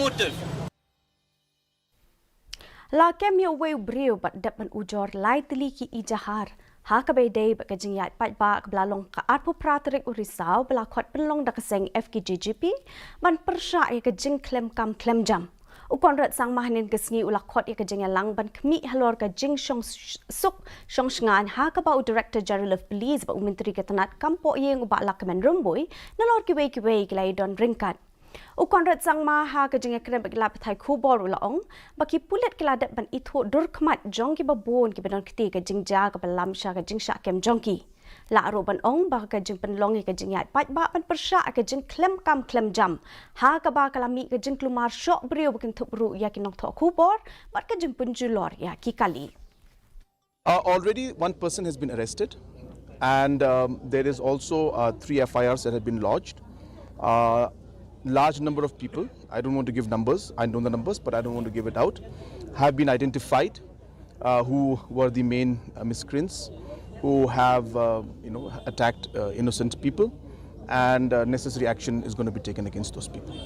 motive. La kemio weu brio but dapan ujor lai teliki ijahar. Ha ka day ba ka jingyat pat ba ka blalong ka arpo pratrik urisau bla khot Pynlong da kaseng FKGGP ban persya ka jing klem kam klem jam. U Conrad Sangma hanin kesni ula Khot ka Jingialang ban Khmih Halor ka jing Shongsuk Shngain ha ka ba u Director General of Police ba u Menteri Ketanat kampo yeng u ba la kemen rumbui nalor kiwe kilai don ringkat. U Conrad Sangma ha ka jinga kena bagi lap thai khubor ula ong baki pulet kiladat ban itho dur khmat jong ki babon ki benon kti ka jingja ka balam sha ka jingsha kem jongki la ro ban ong ba ka jing Pynlong ka jingyat pat ba ban persya ka jing klem kam klem jam ha ka ba kalami ka jing klumar syok brio bakin thupru ya ki nok tho khubor bat ka jing punjulor ya ki kali. Already one person has been arrested and there is also 3 FIRs that have been lodged. Large number of people, I don't want to give numbers, I know the numbers but I don't want to give it out, have been identified who were the main miscreants who have attacked innocent people, and necessary action is going to be taken against those people.